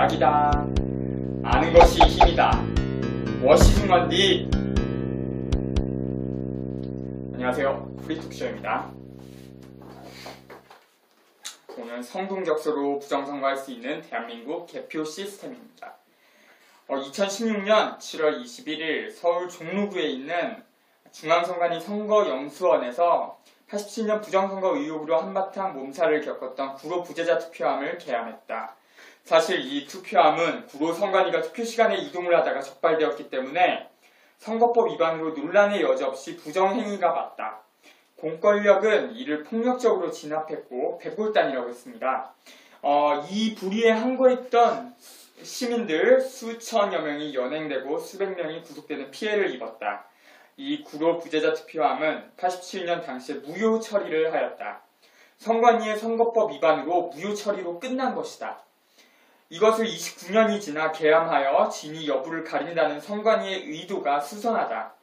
약이다. 아는 것이 힘이다. 무엇이 중요한디? 안녕하세요. 프리톡쇼입니다. 오늘 성동격서로 부정선거할 수 있는 대한민국 개표 시스템입니다. 2016년 7월 21일 서울 종로구에 있는 중앙선관위 선거영수원에서 87년 부정선거 의혹으로 한바탕 몸살을 겪었던 구로 부재자 투표함을 개함했다. 사실 이 투표함은 구로 선관위가 투표시간에 이동을 하다가 적발되었기 때문에 선거법 위반으로 논란의 여지 없이 부정행위가 맞다. 공권력은 이를 폭력적으로 진압했고 백골단이라고 했습니다. 이 불의에 항거했던 시민들 수천여 명이 연행되고 수백 명이 구속되는 피해를 입었다. 이 구로 부재자 투표함은 87년 당시에 무효 처리를 하였다. 선관위의 선거법 위반으로 무효 처리로 끝난 것이다. 이것을 29년이 지나 개함하여 진위 여부를 가린다는 선관위의 의도가 수선하다.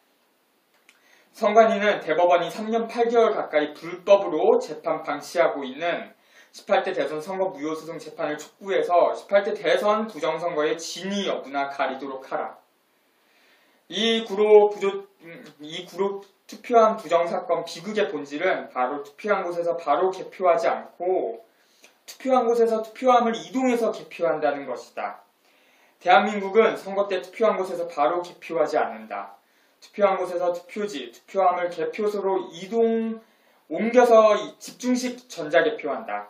선관위는 대법원이 3년 8개월 가까이 불법으로 재판 방치하고 있는 18대 대선 선거 무효소송 재판을 촉구해서 18대 대선 부정선거의 진위 여부나 가리도록 하라. 이 구로 투표함 부정사건 비극의 본질은 바로 투표한 곳에서 바로 개표하지 않고 투표한 곳에서 투표함을 이동해서 개표한다는 것이다. 대한민국은 선거 때 투표한 곳에서 바로 개표하지 않는다. 투표한 곳에서 투표지, 투표함을 개표소로 옮겨서 집중식 전자개표한다.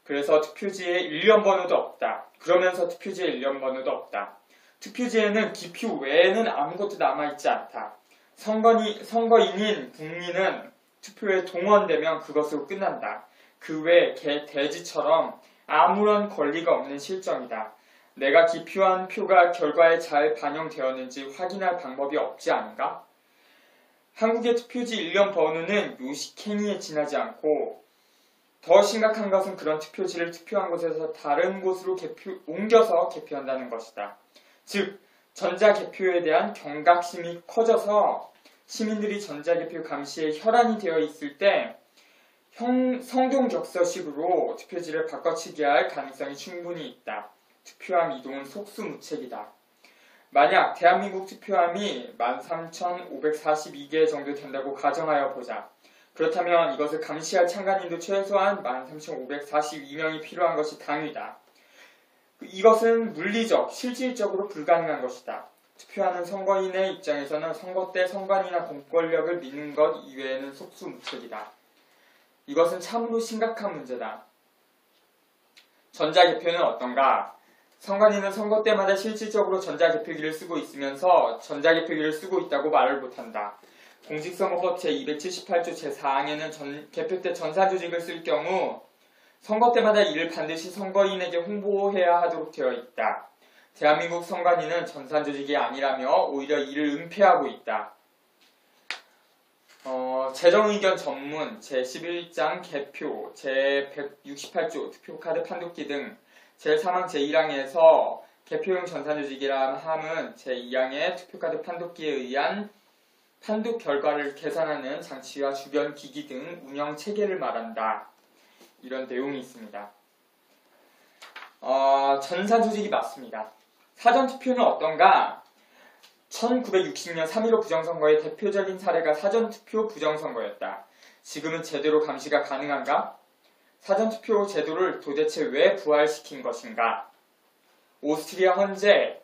그래서 투표지에 일련 번호도 없다. 그러면서 투표지에 일련 번호도 없다. 투표지에는 기표 외에는 아무것도 남아있지 않다. 선거인인 국민은 투표에 동원되면 그것으로 끝난다. 그 외 대지처럼 아무런 권리가 없는 실정이다. 내가 기표한 표가 결과에 잘 반영되었는지 확인할 방법이 없지 않은가? 한국의 투표지 일련 번호는 요식행위에 지나지 않고 더 심각한 것은 그런 투표지를 투표한 곳에서 다른 곳으로 옮겨서 개표한다는 것이다. 즉, 전자개표에 대한 경각심이 커져서 시민들이 전자개표 감시에 혈안이 되어 있을 때 성동격서식으로 투표지를 바꿔치기 할 가능성이 충분히 있다. 투표함 이동은 속수무책이다. 만약 대한민국 투표함이 13,542개 정도 된다고 가정하여 보자. 그렇다면 이것을 감시할 참관인도 최소한 13,542명이 필요한 것이 당위다. 이것은 물리적, 실질적으로 불가능한 것이다. 투표하는 선거인의 입장에서는 선거 때 선관위나 공권력을 믿는 것 이외에는 속수무책이다. 이것은 참으로 심각한 문제다. 전자개표는 어떤가? 선관위는 선거 때마다 실질적으로 전자개표기를 쓰고 있으면서 전자개표기를 쓰고 있다고 말을 못한다. 공직선거법 제278조 제4항에는 개표 때 전산조직을 쓸 경우 선거 때마다 이를 반드시 선거인에게 홍보해야 하도록 되어 있다. 대한민국 선관위는 전산조직이 아니라며 오히려 이를 은폐하고 있다. 재정의견 전문, 제11장 개표, 제168조 투표카드 판독기 등 제3항 제1항에서 개표용 전산조직이라 함은 제2항의 투표카드 판독기에 의한 판독 결과를 계산하는 장치와 주변 기기 등 운영 체계를 말한다. 이런 내용이 있습니다. 전산조직이 맞습니다. 사전투표는 어떤가? 1960년 3.15 부정선거의 대표적인 사례가 사전투표 부정선거였다. 지금은 제대로 감시가 가능한가? 사전투표 제도를 도대체 왜 부활시킨 것인가? 오스트리아 헌재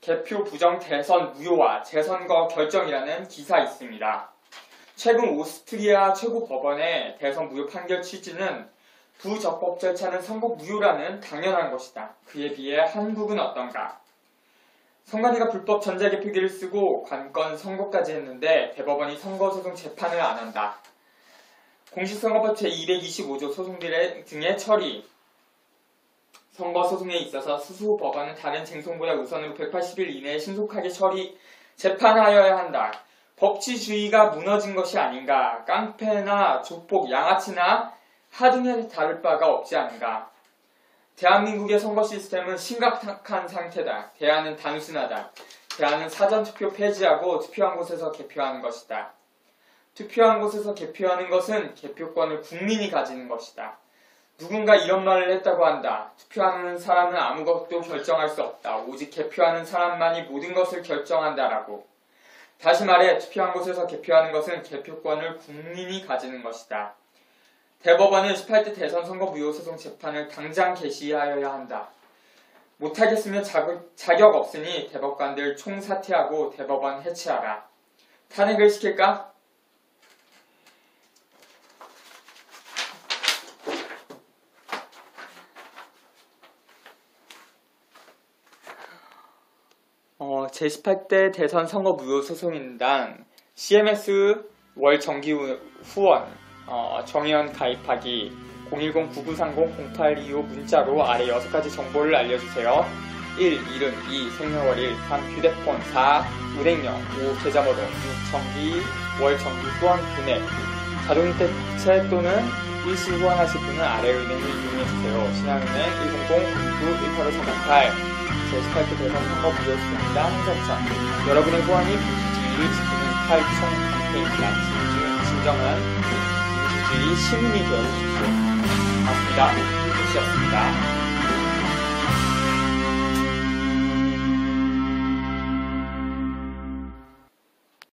개표 부정 대선 무효와 재선거 결정이라는 기사 있습니다. 최근 오스트리아 최고법원의 대선 무효 판결 취지는 부적법 절차는 선거 무효라는 당연한 것이다. 그에 비해 한국은 어떤가? 선관위가 불법 전자개표기를 쓰고 관건 선고까지 했는데 대법원이 선거소송 재판을 안 한다. 공직선거법 제225조 소송 등의 처리, 선거소송에 있어서 수소법원은 다른 쟁송보다 우선으로 180일 이내에 신속하게 재판하여야 한다. 법치주의가 무너진 것이 아닌가. 깡패나 조폭, 양아치나 하등에 다를 바가 없지 않은가. 대한민국의 선거 시스템은 심각한 상태다. 대안은 단순하다. 대안은 사전투표 폐지하고 투표한 곳에서 개표하는 것이다. 투표한 곳에서 개표하는 것은 개표권을 국민이 가지는 것이다. 누군가 이런 말을 했다고 한다. 투표하는 사람은 아무것도 결정할 수 없다. 오직 개표하는 사람만이 모든 것을 결정한다라고. 다시 말해 투표한 곳에서 개표하는 것은 개표권을 국민이 가지는 것이다. 대법원은 18대 대선 선거 무효소송 재판을 당장 개시하여야 한다. 못하겠으면 자격 없으니 대법관들 총사퇴하고 대법원 해체하라. 탄핵을 시킬까? 제18대 대선 선거 무효소송인단 CMS 월 정기 후원 정의원 가입하기 010-9930-0825 문자로 아래 6가지 정보를 알려주세요. 1. 이름 2. 생년월일 3. 휴대폰 4. 은행명 5. 계좌번호 6. 정기 월 정기 후원 금액 자동이체 또는 일시 후원하실 분은 아래 은행을 이용해주세요. 신한은행 100-99-185338 제18대 대선 선거 무효소송입니다. 행정청 여러분의 후원이 민주주의를 지키는 탈총 캠페인입니다. 진정한 민주주의 시민이 되어주십시오. 고맙습니다. 끝이었습니다.